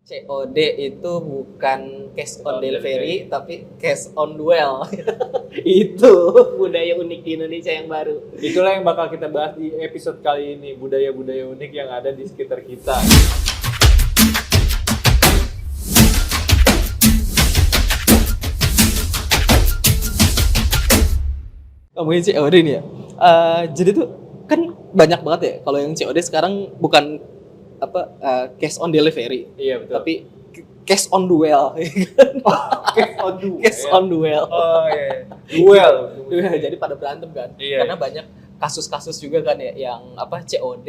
COD itu bukan cash on delivery, tapi cash on duel. Itu budaya unik di Indonesia yang baru. Itulah yang bakal kita bahas di episode kali ini, budaya-budaya unik yang ada di sekitar kita. Ngomongin COD nih ya. Jadi tuh kan banyak banget ya. Kalau yang COD sekarang bukan cash on delivery. Iya betul. Tapi cash on duel. Cash on duel. Cash on duel. Oh iya. Duel. Jadi pada berantem kan. Iya. Karena banyak kasus-kasus juga kan ya yang COD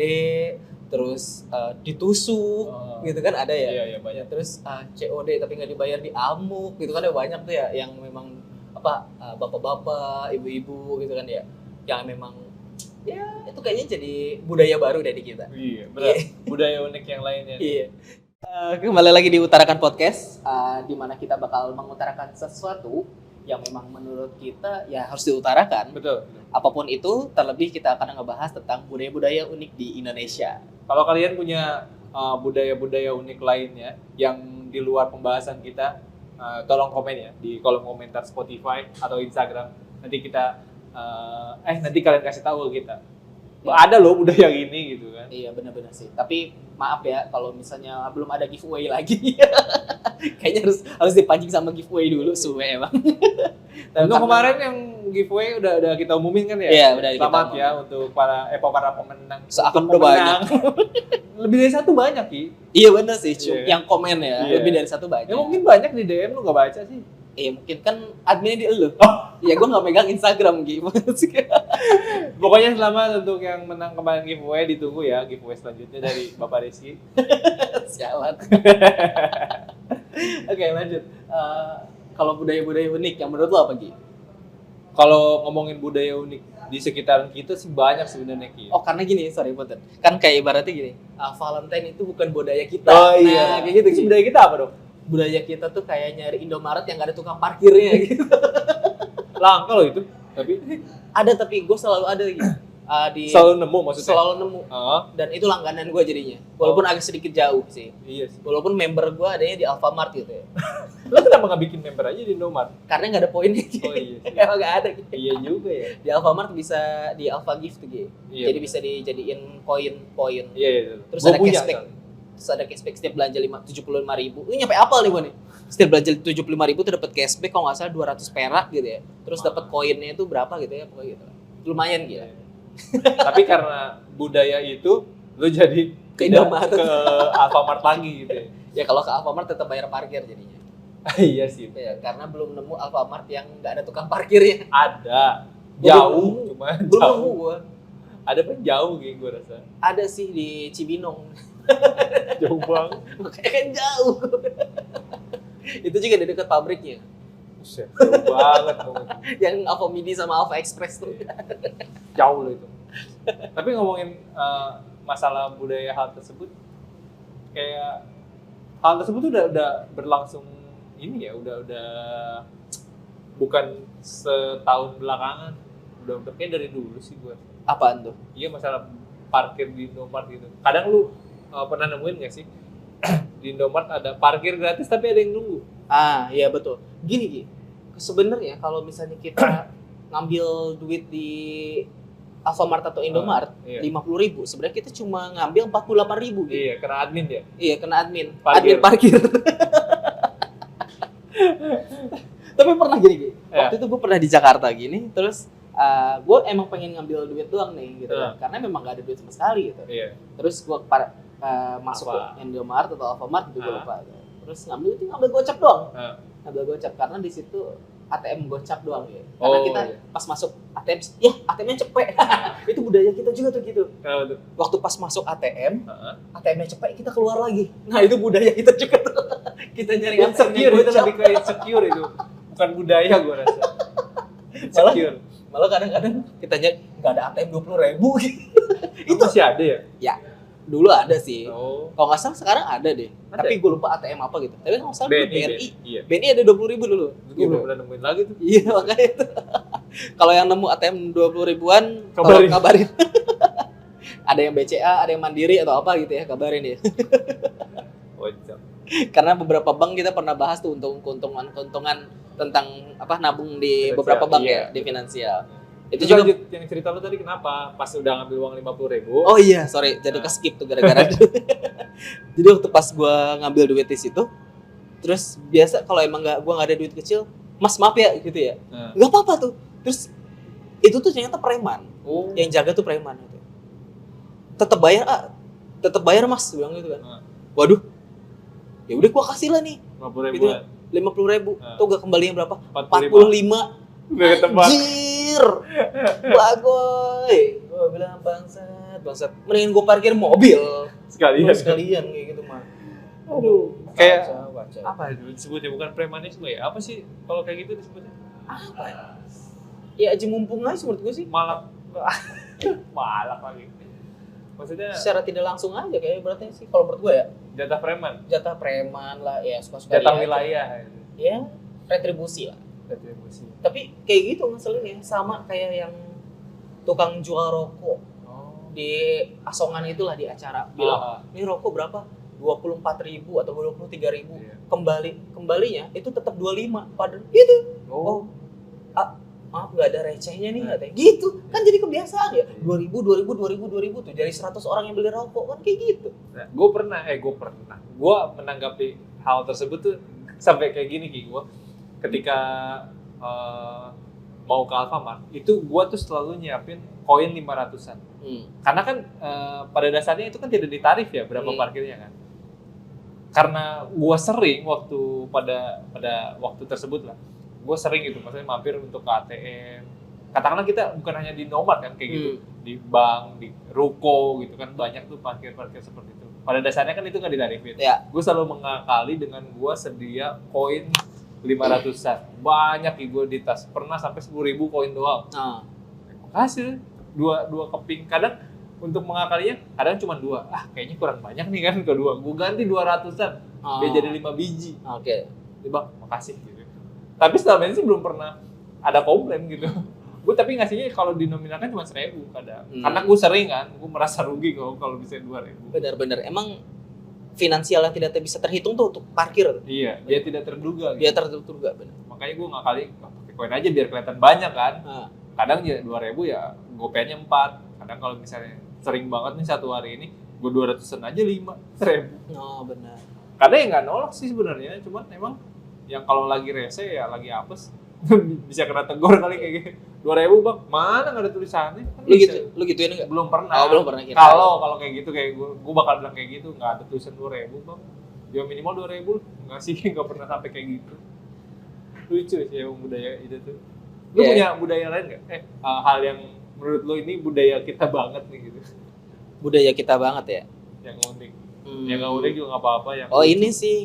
terus ditusuk gitu kan ada ya. Iya banyak. Terus COD tapi nggak dibayar di amuk gitu kan ada banyak tuh ya yang memang bapak-bapak, ibu-ibu gitu kan ya yang memang ya itu kayaknya jadi budaya baru dari kita. Iya benar. Budaya unik yang lainnya. Iya. Kembali lagi di Utarakan Podcast, di mana kita bakal mengutarakan sesuatu yang memang menurut kita ya harus diutarakan. Betul. Apapun itu, terlebih kita akan ngebahas tentang budaya-budaya unik di Indonesia. Kalau kalian punya budaya-budaya unik lainnya yang di luar pembahasan kita, tolong komen ya di kolom komentar Spotify atau Instagram. Nanti kita nanti kalian kasih tahu ke kita. Ada loh budaya gini gitu kan. Iya benar-benar sih. Tapi maaf ya kalau misalnya belum ada giveaway lagi. Kayaknya harus dipancing sama giveaway dulu suwe emang. Untuk kemarin yang giveaway udah kita umumin kan ya? Iya, udah kita Selamat umumin. ya untuk para pemenang. Seakan Untuk udah banyak. Lebih dari satu banyak Ki. Iya benar sih, Iya. yang komen ya. Iya. Lebih dari satu banyak. Ya mungkin banyak di DM lu gak baca sih. Iya mungkin kan adminnya di elu. Iya gue nggak megang Instagram gitu. Pokoknya selamat untuk yang menang kemarin giveaway, ditunggu ya giveaway selanjutnya dari Bapak Rizky. Sialan. Oke lanjut. Kalau budaya-budaya unik yang menurut lo apa Gi? Kalau ngomongin budaya unik di sekitaran kita sih banyak sebenarnya Ki. Oh karena gini, sorry Puter. Kan kayak ibaratnya gini, Valentine itu bukan budaya kita. Oh iya. Nah, kayak gitu. Terus budaya kita apa dong? Budaya kita tuh kayak nyari Indomaret yang gak ada tukang parkirnya gitu. Langka loh itu. Tapi Ada tapi gue selalu ada gitu. selalu nemu maksudnya. Selalu nemu. Oh, Dan itu langganan gue jadinya. Walaupun agak sedikit jauh sih. iya sih. Walaupun member gue adanya di Alfamart gitu ya. Lo kenapa nggak bikin member aja di Indomaret? Karena nggak ada poinnya. Oh iya sih. Emang nggak ada gitu. Iya juga ya. Di Alfamart bisa di Alfa Gift gitu. Iya, Jadi bisa dijadiin poin-poin. Iya iya. Terus Gua ada punya, cashback. soalnya. Terus ada cashback setiap belanja 75.000. Ini nyampe apal nih gue nih. Setiap belanja 75.000 tuh dapat cashback kalau nggak salah 200 perak gitu ya. Terus dapat koinnya itu berapa gitu ya pokoknya gitu. Lumayan gitu. Tapi karena budaya itu lo jadi Ke tidak Indomaret. ke Alfamart lagi gitu ya. Ya kalau ke Alfamart tetap bayar parkir jadinya. Iya sih. Ya, karena belum nemu Alfamart yang nggak ada tukang parkirnya. Ada. Belum Jauh, nemu. cuma Belum jauh. nemu gue. Ada pun jauh gitu gue rasa. Ada sih di Cibinong. Jauh banget. Makanya kan jauh. Itu juga di dekat pabriknya. Buset, jauh banget. Yang Alfa Midi sama Alfa Express tuh. Jauh loh itu. Tapi ngomongin masalah budaya hal tersebut, kayak hal tersebut tuh udah berlangsung ini ya, udah bukan setahun belakangan, udah kayak dari dulu sih gue. Apaan tuh? Iya masalah parkir di Indomaret gitu. Kadang lu pernah nemuin nggak sih di Indomaret ada parkir gratis tapi ada yang nunggu. Ah, iya betul. Gini, sebenarnya kalau misalnya kita ngambil duit di Alfamart atau Indomaret, Iya. 50.000, sebenarnya kita cuma ngambil 48.000 gitu. Iya, kena admin ya. Iya, kena admin. Parkir. Admin parkir. Tapi pernah gini, Gi. Iya. Waktu itu gue pernah di Jakarta gini, terus gue emang pengen ngambil duit doang nih, gitu Iya. kan. Karena memang gak ada duit sama sekali gitu. Iya. Terus gue masuk Apa? ke Indomaret atau Alfamart gitu gue Ah. lupa. Terus ngambil gocap doang. Ah. Ngambil gocap karena di situ ATM gocap doang ya. Karena Oh, kita iya. pas masuk ATM, ya ATM-nya cepet. Itu budaya kita juga tuh gitu. Kenapa tuh? Waktu pas masuk ATM, Heeh. ATM-nya cepet kita keluar lagi. Nah itu budaya kita juga tuh. Kita nyari ATM Insecure itu gocap. lebih ke insecure itu. Bukan budaya gue rasa. Insecure. Malah kadang-kadang kita nyari nggak ada ATM 20.000 gitu. Itu masih ada ya? Ya dulu ada sih. Oh. Kalau nggak salah sekarang ada deh. Ada? Tapi gue lupa ATM apa gitu. Tapi kalau nggak salah dulu BNI. Iya. BNI ada 20.000 dulu. Gue belum pernah nemuin lagi tuh. Iya makanya itu. Kalau yang nemu ATM 20.000-an, Kabarin. kabarin. Ada yang BCA, ada yang Mandiri atau apa gitu ya, kabarin ya. Wajib. Karena beberapa bank kita pernah bahas tuh untuk keuntungan tentang apa nabung di Finansial, beberapa bank iya. ya di finansial. Itu Terus juga. lanjut, yang cerita lu tadi kenapa pas udah ngambil uang 50.000? Oh iya, sorry, jadi ke skip tuh gara-gara. Jadi waktu pas gua ngambil duit di situ, terus biasa kalau emang gua nggak ada duit kecil, Mas maaf ya gitu ya. Nah. Nggak apa-apa tuh. Terus itu tuh ternyata preman. Oh. Yang jaga tuh preman gitu. Tetap bayar Mas, bilang gitu kan. Nah. Waduh. Ya udah gua kasih lah nih 50.000. Gitu. 50.000. Nah. Tuh gak kembalinya berapa? 45. Udah ketebak. Anjir. Bagoy. Gua bilang bangsat. Mendingan gua parkir mobil. Sekalian. Sekalian kayak gitu mah. Aduh, kayak baca. apa itu disebutnya, bukan premanisme ya? Apa sih kalau kayak gitu disebutnya? Apa ya? Ya aja mumpung aja menurut gue sih. Malak. Malak lagi. Maksudnya Secara tidak langsung aja kayak berarti sih kalau menurut gue ya. jatah preman, Jatah preman lah ya suka-suka jatah dia aja. wilayah. Ya, retribusi lah. Retribusi. Tapi kayak gitu ngeselinnya sama kayak yang tukang jual rokok Oh. di Asongan itulah di acara bilang, "Ini rokok berapa? 24.000 atau 23.000." Iya. Kembalinya itu tetap 25 padahal gitu. Oh. Maaf nggak ada recehnya nih katanya. Gitu. Kan jadi kebiasaan ya. 2000 tuh dari 100 orang yang beli rokok kan kayak gitu. Nah, gue menanggapi hal tersebut tuh sampai kayak gini Ki. Gue ketika mau ke Alfamart itu gue tuh selalu nyiapin koin 500-an. Karena kan pada dasarnya itu kan tidak ditarif ya berapa parkirnya kan. Karena gue sering pada waktu tersebut lah, gue sering gitu, maksudnya mampir untuk ke ATM. Katakanlah kita bukan hanya di Nomad kan kayak gitu, di bank, di ruko gitu kan, banyak tuh parkir-parkir seperti itu. Pada dasarnya kan itu nggak ditarifin. Ya. Gue selalu mengakali dengan gue sedia koin 500-an. Banyak nih gue di tas, pernah sampai 10.000 koin doang. Hasil dua keping. Kadang untuk mengakalinya kadang cuma 2. Kayaknya kurang banyak nih kan ke 2. Gue ganti 200-an. Biar jadi 5 biji. Oke. Bang, makasih gitu. Tapi selama ini sih belum pernah ada komplain gitu. Gue tapi ngasihnya kalau dinominalkan cuma 1.000 kadang. Karena gue sering kan, gue merasa rugi kalau bisa 2.000. Benar-benar. Emang finansial yang tidak bisa terhitung tuh untuk parkir. Iya, dia tidak terduga. Dia Gitu. terduga benar. Makanya gue ngakali pakai koin aja biar kelihatan banyak kan. Kadang ya 2.000 ya gopaynya 4. Kadang kalau misalnya sering banget nih satu hari ini, gue 200-an aja 5.000. Oh benar. Karena ya nggak nolak sih sebenarnya, cuman emang yang kalau lagi rese ya lagi apes bisa kena tegur kali kayak gitu. 2.000 bang, mana nggak ada tulisannya? Kan Lu gituin enggak? belum pernah. Oh, belum pernah kira. Kalau kayak gitu kayak gue bakal bilang kayak gitu, nggak ada tulisan 2.000 bang. Ya minimal 2.000 nggak sih, nggak pernah sampai kayak gitu. Lucu sih emang budaya itu tuh. Lu punya budaya lain nggak? Hal yang menurut lu ini budaya kita banget nih gitu. Budaya kita banget ya. Yang unik. Yang nggak unik juga nggak apa-apa. Yang Oh lucu. ini sih,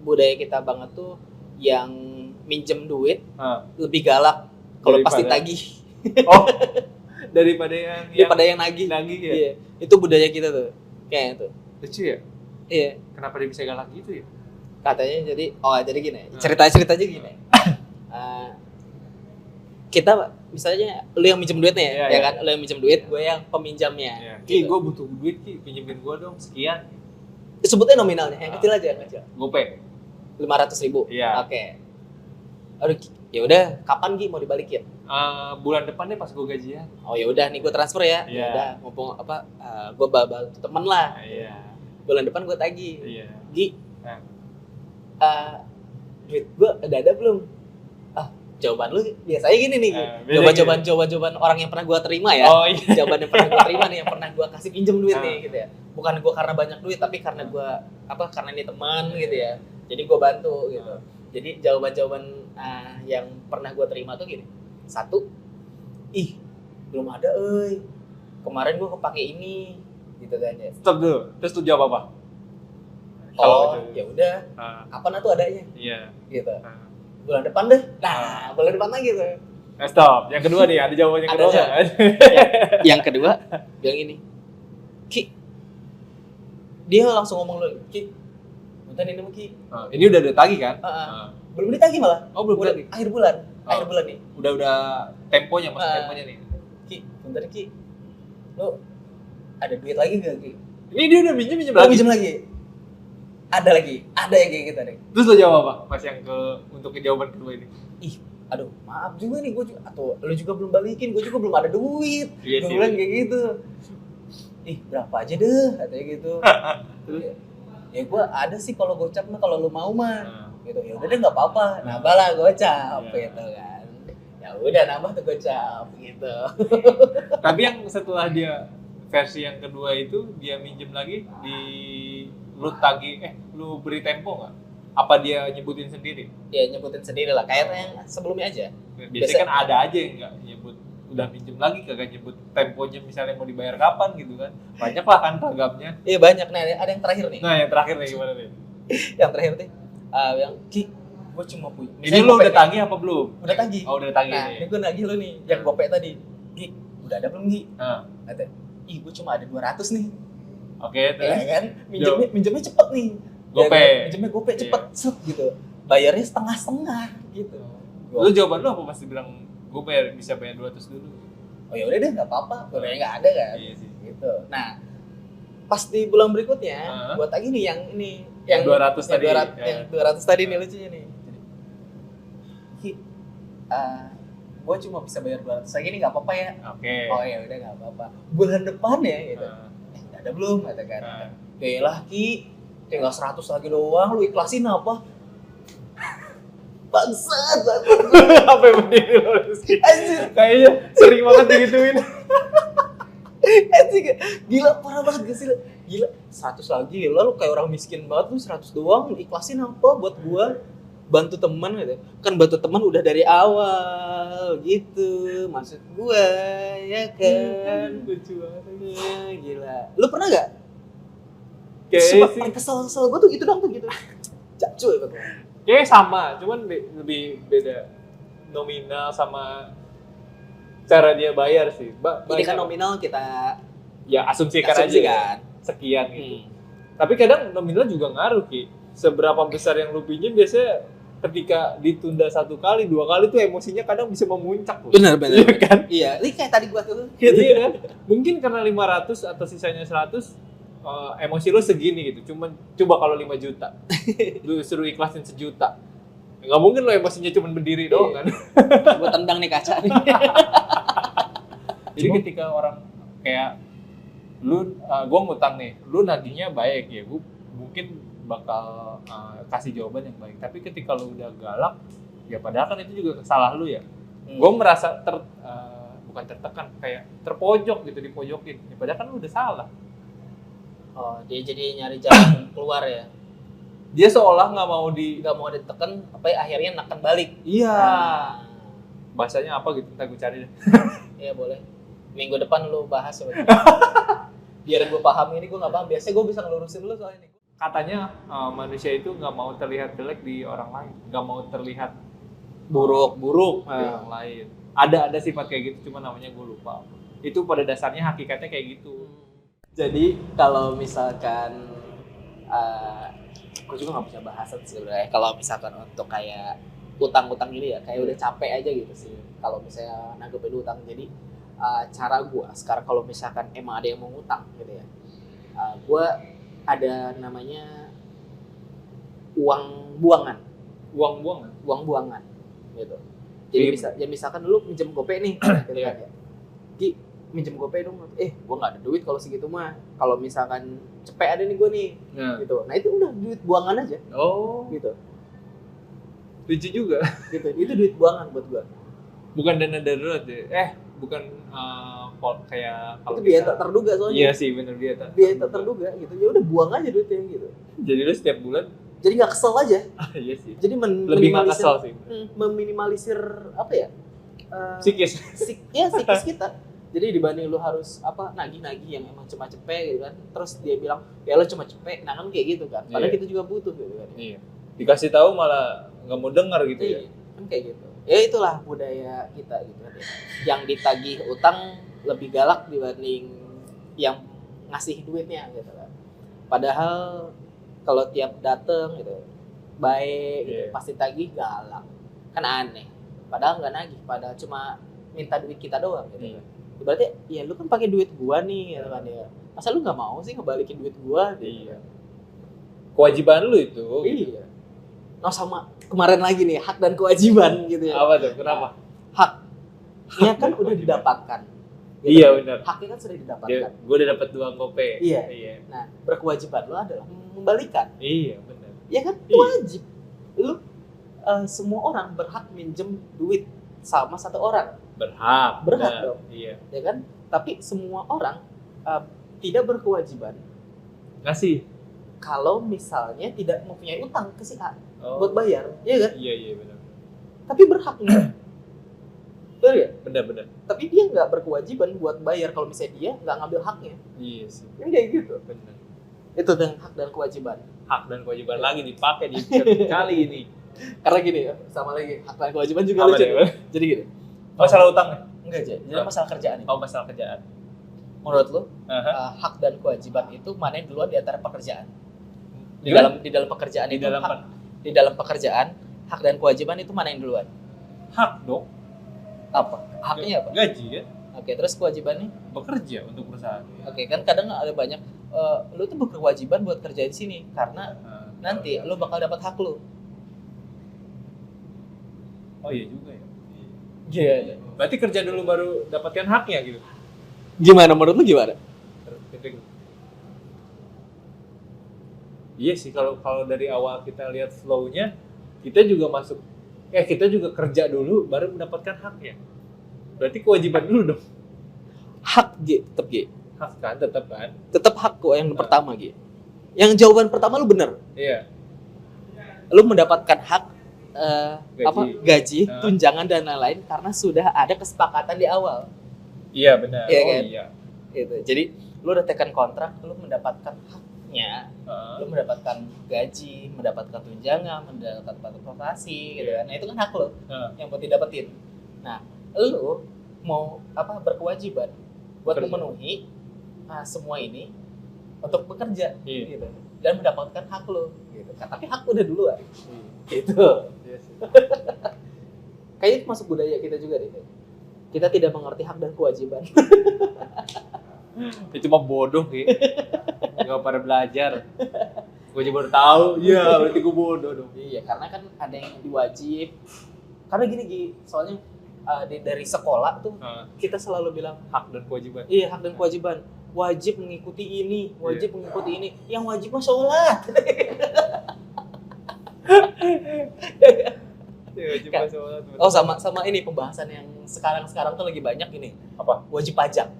budaya kita banget tuh yang minjem duit lebih galak kalau pas ditagih. Oh, daripada yang nagih. Nagih ya. Iya, itu budaya kita tuh. Kayaknya tuh. Lucu ya? Iya. Kenapa dia bisa galak gitu ya? Katanya jadi gini. Cerita-cerita aja gini. Kita misalnya lu yang minjem duitnya ya kan? Lu yang minjem duit, gue yang peminjamnya. Ya. Gitu. Gue butuh duit Ki, pinjemin gue dong sekian. Sebutnya nominalnya, yang kecil aja, yang kecil. Gopay. 500.000. Iya. Oke. Aduh, ya udah, kapan Gi mau dibalikin? Bulan depan deh pas gue gajian. Oh ya udah nih gue transfer ya. Iya. Ya udah, mumpung gue bantu temen lah. Iya. Bulan depan gue tagih. Iya. Gi, Nah. duit gue udah ada belum? Jawaban lu biasanya gini nih. Jawaban orang yang pernah gue terima ya. Oh iya. Jawaban yang pernah gue terima nih, yang pernah gue kasih pinjem duit nih gitu ya. Bukan gue karena banyak duit, tapi karena gue karena ini teman gitu ya. Jadi gue bantu gitu. Jadi jawaban yang pernah gue terima tuh gini. 1, belum ada kemarin gue kepake ini gitu kan ya. Stop dulu. Terus lu jawab apa? Ya udah. Kapan tuh adanya? Iya. Gitu. Bulan depan deh. Nah, bulan depan lagi tuh. Stop. Yang kedua nih, ada jawaban yang kedua nggak? Yang kedua bilang ini. Ki. Dia langsung ngomong lu, Ki. Bentar ini Ki. Ini udah ditagih kan? Belum ditagih malah. Oh, belum ditagih. Akhir bulan nih. Udah temponya, masuk temponya nih. Ki, bentar Ki. Lu ada duit lagi enggak Ki? Ini dia udah minjem Lagi. Minjem lagi. ada yang kayak gitu nih. Terus lo jawab apa pas yang untuk jawaban kedua ini? Ih, aduh maaf juga nih gue juga, atau lu juga belum balikin, gue juga belum ada duit. Iya Gue sih. bilang kayak gitu. Ih, berapa aja deh katanya gitu. Terus? Ya gue ada sih kalau gocap mah, kalau lu mau mah. Nah. Gitu. Ya udah deh nggak apa-apa, nambah lah gocap Iya. gitu kan. Ya udah nambah tuh gocap gitu. Tapi yang setelah dia versi yang kedua itu dia minjem lagi di lu tagih lu beri tempo nggak? Apa dia nyebutin sendiri? Ya nyebutin sendiri lah, kayak yang sebelumnya aja. Biasanya kan ada aja yang nggak nyebut udah minjem lagi kagak nyebut temponya misalnya mau dibayar kapan gitu kan. Banyak lah kan ragamnya. Iya banyak. Nah ada yang terakhir nih. Nah yang terakhir nih gimana nih? Yang terakhir nih yang Ki, gue cuma punya. Ini lu udah tagih apa belum? Udah tagih. Oh udah tagih Nah nih. ini gue nagih lu nih, yang gopek tadi. Ki, udah ada belum Ki? Nah, Kata, ih gue cuma ada 200 nih. oke Ya terus. kan? Minjemnya cepet nih. Gopay. Ya kan? Minjemnya gopek cepet, set gitu. Bayarnya setengah-setengah gitu. Lu jawaban lu apa pasti bilang gue bisa bayar 200 dulu? Oh ya udah deh, nggak apa-apa. Bayarnya nggak ada kan. Iya sih. Gitu. Nah, pas di bulan berikutnya, buat lagi nih yang ini, yang 200 tadi. Yang 200 tadi nih lucunya nih. Ki, gue cuma bisa bayar 200 lagi nih, nggak apa-apa ya? Oke. Oh ya udah nggak apa-apa. Bulan depan ya gitu. Nggak ada belum katakan. Yalah Ki, tinggal 100 lagi doang, lu ikhlasin apa? Bangsat. Apa yang berdiri lo sih? Anjir. Kayaknya sering banget digituin. Anjir, gila parah banget gak sih? Gila, 100 lagi, lu kayak orang miskin banget lu 100 doang, lu ikhlasin apa buat gua? Bantu teman gitu. Kan bantu teman udah dari awal gitu, maksud gua ya kan. Lucu banget. Ya, gila. Lu pernah gak? Kayaknya sih. Paling kesel gua tuh gitu dong tuh gitu. Cacu ya betul. Kayaknya sama, cuman lebih beda nominal sama cara dia bayar sih. Ini kan nominal kita ya asumsikan aja asumsikan. sekian gitu. Tapi kadang nominal juga ngaruh Ki. Seberapa besar yang lu pinjam biasanya ketika ditunda 1 kali, 2 kali tuh emosinya kadang bisa memuncak loh. Benar. Iya kan? Iya, ini kayak tadi gua tuh. Iya kan? Mungkin karena 500 atau sisanya 100 emosi lu segini gitu. Cuman coba kalau 5 juta. Lu suruh ikhlasin 1 juta. Nggak mungkin lo emosinya cuma berdiri doang kan. Gua tendang nih kaca nih. Jadi ketika orang kayak lu gua ngutang nih, lu nagihnya baik ya, gua mungkin bakal kasih jawaban yang baik. Tapi ketika lu udah galak, ya padahal kan itu juga salah lu ya. Gua merasa bukan tertekan, kayak terpojok gitu, dipojokin. Ya padahal kan lu udah salah. Oh, dia jadi nyari jalan keluar ya. Dia seolah nggak mau ditekan, apa ya, akhirnya neken balik. Iya. Nah, Bahasanya apa gitu, ntar gue cari deh. iya boleh. Minggu depan lu bahas sebenarnya. Biar gue paham ini, gue nggak paham. Biasanya gue bisa ngelurusin lu soalnya nih. Katanya manusia itu nggak mau terlihat jelek di orang lain, nggak mau terlihat Buruk. di orang lain. Ada sifat kayak gitu, cuma namanya gue lupa. Itu pada dasarnya hakikatnya kayak gitu. Jadi kalau misalkan gue juga nggak bisa bahasan sih sebenarnya. Kalau misalkan untuk kayak utang-utang ini ya, kayak udah capek aja gitu sih. Kalau misalnya nanggepin utang, jadi cara gue sekarang kalau misalkan emang ada yang mau ngutang gitu ya, gue ada namanya uang buangan gitu. Jadi misalkan lu minjem gopay nih, gitu kan ya. Ki, minjem gopay dong. Gue nggak ada duit kalau segitu mah. Kalau misalkan cepet ada nih gue nih, gitu. Nah itu udah duit buangan aja. Oh, Gitu. lucu juga. Gitu. Itu duit buangan buat gue. Bukan dana darurat ya. Bukan kayak Itu biaya tak terduga soalnya. Iya sih, bener biaya Biaya tak terduga gitu. Ya udah buang aja duitnya gitu. Jadi lu setiap bulan Jadi nggak kesel aja. iya sih. Jadi Lebih nggak kesel sih. meminimalisir apa ya? Psikis. Psikis kita. Jadi dibanding lu harus nagih-nagih yang emang cuma cepet gitu kan. Terus dia bilang, "Ya lu cuma cepet." Nah kan kayak gitu kan. Padahal kita juga butuh gitu kan. Iya. Dikasih tahu malah nggak mau dengar gitu ya. Kan kayak gitu. Ya itulah budaya kita gitu kan. Yang ditagih utang lebih galak dibanding yang ngasih duitnya gitu kan. Padahal kalau tiap dateng gitu baik gitu, pasti tagih galak. Kan aneh. Padahal nggak nagih, padahal cuma minta duit kita doang gitu kan. Berarti ya lu kan pakai duit gua nih gitu kan ya. Masa lu nggak mau sih ngebalikin duit gua gitu. Iya. kewajiban lu itu. Iya. Nah sama kemarin lagi nih hak dan kewajiban gitu ya. Apa tuh? Kenapa? Haknya kan udah didapatkan. Gitu. Iya benar. Haknya kan sudah didapatkan. Gue udah dapat 2 kope. Iya. Iya. Nah, berkewajiban lo adalah membalikan. Iya benar. Ya kan? Iya. Wajib. Lu semua orang berhak minjem duit sama satu orang. Berhak Berhak dong. Iya. Ya kan? Tapi semua orang tidak berkewajiban Ngasih. kalau misalnya tidak mempunyai utang ke si A Oh. buat bayar, ya kan? Iya benar. Tapi berhak nih. Betul ya? Benar. Tapi dia nggak berkewajiban buat bayar kalau misalnya dia nggak ngambil haknya. Iya sih. Ini kayak gitu. Benar. Itu dengan hak dan kewajiban. Hak dan kewajiban lagi dipakai di episode kali ini. Karena gini ya, sama lagi hak dan kewajiban juga Apa lucu. deh? Jadi gini. Masalah utang. Enggak aja. Jadi masalah kerjaan ini. Oh, masalah kerjaan. Menurut lu, Aha. hak dan kewajiban itu mana yang duluan di antara pekerjaan? Di Gimana? dalam pekerjaan Di itu dalam di dalam pekerjaan hak dan kewajiban itu mana yang duluan? hak dong. Apa? Haknya apa? Gaji kan? Oke, terus kewajibannya? Bekerja untuk perusahaan. Oke, kan kadang ada banyak lu tuh berkewajiban buat kerja di sini karena nanti lu bakal dapat hak lu. Oh iya juga ya. Iya. Berarti kerja dulu baru dapatkan haknya gitu. Gimana menurut lu gimana? Iya sih, kalau dari awal kita lihat flow-nya, kita juga kita juga kerja dulu baru mendapatkan haknya. Berarti kewajiban dulu dong. Hak tetap Hak kan tetap kan? tetap hak kok yang pertama Yang jawaban pertama lu bener. Iya. Lu mendapatkan hak gaji, Nah. tunjangan dan lain-lain karena sudah ada kesepakatan di awal. Iya benar. Iya Oh kan? iya. Gitu. Jadi lu udah tekan kontrak, lu mendapatkan haknya, lu mendapatkan gaji, mendapatkan tunjangan, mendapatkan prestasi gitu kan. Nah, itu kan hak lu yang buat didapetin. Nah, lu mau berkewajiban buat Bekerja. memenuhi semua ini untuk bekerja Iya. gitu dan mendapatkan hak lu gitu. Tapi hak udah duluan. Iya. Gitu. Iya sih. Kayaknya itu masuk budaya kita juga deh. Kita tidak mengerti hak dan kewajiban. Itu cuma bodoh Ki. Gak pada belajar. Gue juga baru tahu. Iya, berarti gue bodoh dong. Iya, karena kan ada yang diwajib. Karena gini, soalnya dari sekolah tuh kita selalu bilang Hak dan kewajiban. iya hak dan kewajiban. Wajib mengikuti ini, wajib mengikuti ini. Yang wajib mah sholat. Oh sama ini pembahasan yang sekarang tuh lagi banyak ini. Apa? Wajib pajak.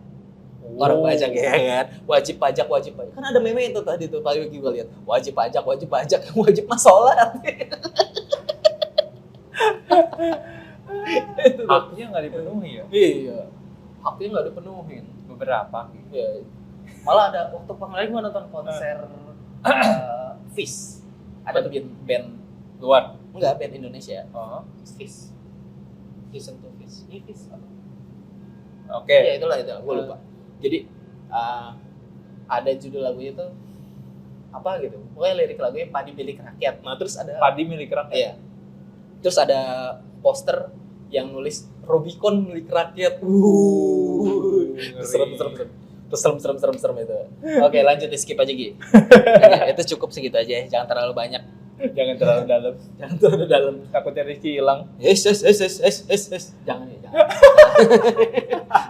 Orang pajak ya kan, wajib pajak. Kan ada meme itu tadi tuh pagi gue lihat. Wajib pajak, yang wajib mah sholat. Haknya nggak dipenuhi ya? Iya, haknya nggak dipenuhin. Beberapa. Iya. Malah ada waktu kemarin gue nonton konser Fish. Ada tuh band Luar. enggak band Indonesia. Oh. Fish. Listen to Fish. Ini Fish apa? Oke. Ya itulah gue lupa. Jadi ada judul lagunya tuh apa gitu. Pokoknya lirik lagunya Padi Milik Rakyat. Nah, terus ada Padi milik rakyat. iya. Terus ada poster yang nulis Rubicon milik rakyat. Serem. Terus serem itu. Oke, lanjut di skip aja Gi. Itu cukup segitu aja, jangan terlalu banyak. Jangan terlalu dalam. Jangan terlalu dalam. Takutnya Rizky hilang. Yes. Jangan.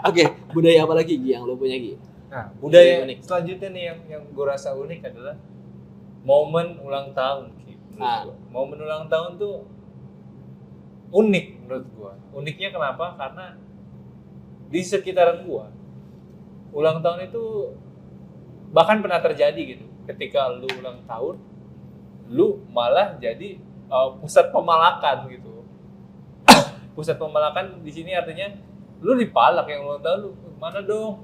Oke, budaya apa lagi Gi yang lo punya Gi? Nah, budaya Unik. selanjutnya nih yang gue rasa unik adalah momen ulang tahun. Momen ulang tahun tuh unik menurut gue. Uniknya kenapa? Karena di sekitaran gue ulang tahun itu bahkan pernah terjadi gitu. Ketika lu ulang tahun, lu malah jadi pusat pemalakan gitu. Pusat pemalakan di sini artinya lu dipalak yang ulang tahun, lu mana dong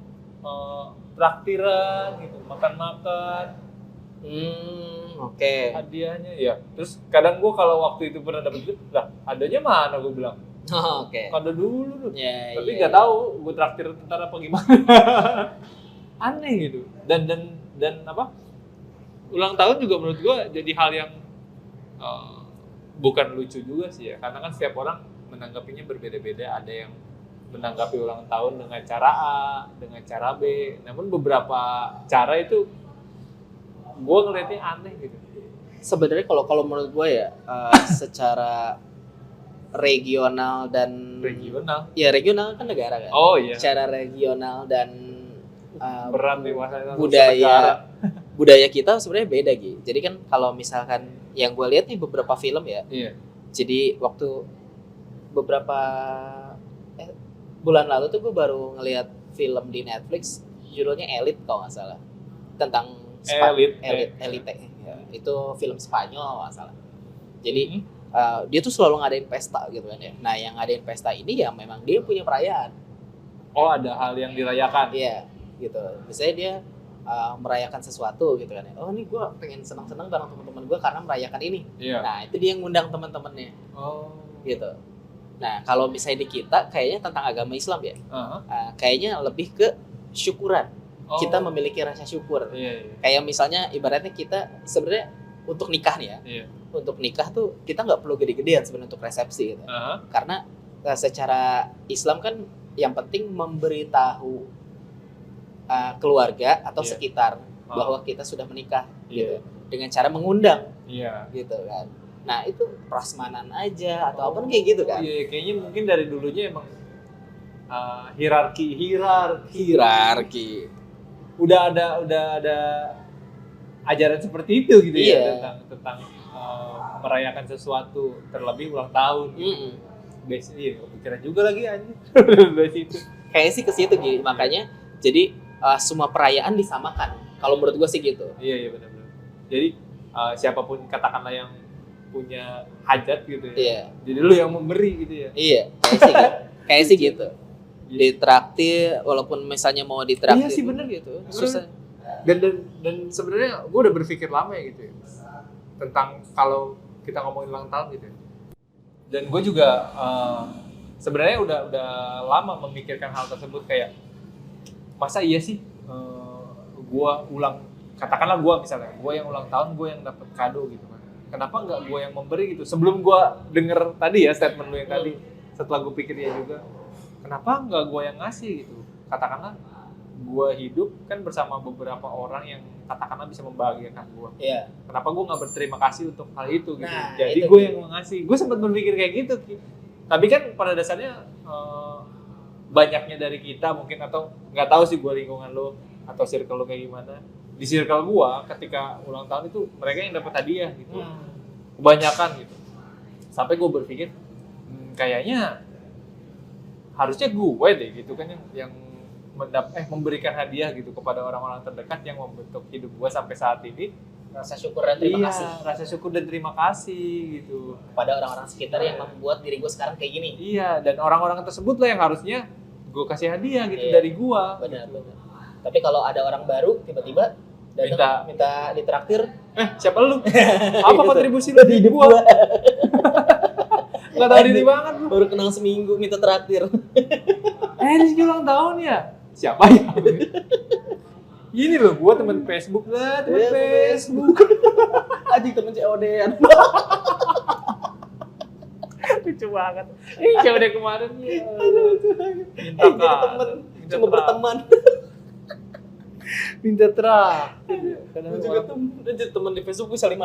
traktiran gitu, makan-makan. Oke. Hadiahnya ya. Terus kadang gua kalau waktu itu pernah dapet duit, lah adanya mana gua bilang. Oke. Kado dulu. Ya, Tapi iya. nggak tahu gua traktir tentara apa gimana. Aneh gitu. Dan apa? Ulang tahun juga menurut gua jadi hal yang bukan lucu juga sih ya. Karena kan setiap orang menanggapinya berbeda-beda. Ada yang menanggapi ulang tahun dengan cara A, dengan cara B. Namun beberapa cara itu gue ngeliatnya aneh gitu. sebenarnya kalau menurut gue ya secara regional dan Regional. ya regional kan negara kan. Oh iya. Secara regional dan Berat nih masalahnya. budaya kita sebenarnya beda gitu. Jadi kan kalau misalkan yang gue lihat nih beberapa film ya. Iya. Jadi waktu beberapa bulan lalu tuh gue baru ngelihat film di Netflix judulnya Elite kalau nggak salah, tentang Elite. Ya, itu film Spanyol kalau nggak salah. Jadi dia tuh selalu ngadain pesta gitu kan ya. Nah yang ngadain pesta ini ya memang dia punya perayaan. Oh ada hal yang dirayakan. Iya gitu. Misalnya dia merayakan sesuatu gitu kan ya. Oh ini gue pengen senang-senang bareng teman-teman gue karena merayakan ini. Iya. Nah itu dia yang ngundang teman-temannya. Oh. Gitu. Nah kalau misalnya di kita kayaknya tentang agama Islam ya. Kayaknya lebih ke syukuran. Kita memiliki rasa syukur. Iya. Kayak misalnya ibaratnya kita sebenarnya untuk nikah nih ya. Iya. Untuk nikah tuh kita nggak perlu gede-gedean sebenarnya untuk resepsi gitu. Karena secara Islam kan yang penting memberitahu keluarga atau sekitar bahwa kita sudah menikah gitu. Dengan cara mengundang. Iya. Gitu kan. Nah, itu prasmanan aja atau apa kayak gitu kan. Iya, kayaknya mungkin dari dulunya emang hierarki. Udah ada ajaran seperti itu gitu ya tentang merayakan sesuatu, terlebih ulang tahun. Biasanya kepikiran juga lagi anjir. Dari situ. Kayaknya sih ke situ gitu. Makanya jadi semua perayaan disamakan. Kalau menurut gue sih gitu. Iya benar-benar. Jadi siapapun katakanlah yang punya hajat gitu ya. Iya. Jadi lu yang memberi gitu ya. Iya, kayak sih gitu. Ditraktir walaupun misalnya mau ditraktir. Iya sih benar gitu. Susah. Dan sebenarnya gue udah berpikir lama ya gitu ya. Tentang kalau kita ngomongin ulang tahun gitu ya. Dan gue juga sebenarnya udah lama memikirkan hal tersebut kayak masa iya sih katakanlah gue misalnya gue yang ulang tahun, gue yang dapat kado gitu kan, kenapa nggak gue yang memberi gitu. Sebelum gue denger tadi ya statement lu yang tadi, setelah gue pikirnya juga kenapa nggak gue yang ngasih gitu. Katakanlah gue hidup kan bersama beberapa orang yang katakanlah bisa membahagiakan gue. Iya. Kenapa gue nggak berterima kasih untuk hal itu gitu. Nah, jadi gue yang ngasih. Gue sempat berpikir kayak gitu. Tapi kan pada dasarnya banyaknya dari kita mungkin, atau nggak tahu sih gue lingkungan lo atau circle lo kayak gimana. Di circle gue ketika ulang tahun itu mereka yang dapat hadiah gitu. Kebanyakan gitu. Sampai gue berpikir kayaknya harusnya gue deh gitu kan yang memberikan hadiah gitu kepada orang-orang terdekat yang membentuk hidup gue sampai saat ini. Rasa syukur dan terima kasih. Rasa syukur dan terima kasih gitu kepada orang-orang sekitar yang membuat diri gue sekarang kayak gini. Iya, dan orang-orang tersebut lah yang harusnya gue kasih hadiah gitu dari gue. Benar. Tapi kalau ada orang baru tiba-tiba datang minta ditraktir, siapa lu? Apa kontribusi lu di hidup gue? Nggak tahu diri banget lu. Baru kenal seminggu minta traktir. Rizky ulang tahun ya? Siapa ya? Ini loh, gue temen Facebook lah, Facebook. Anjing temen COD-an. Lucu banget. COD kemarin ya. Minta temen, cuma berteman. Minta traktir. Gue juga temen di Facebook bisa 5.000.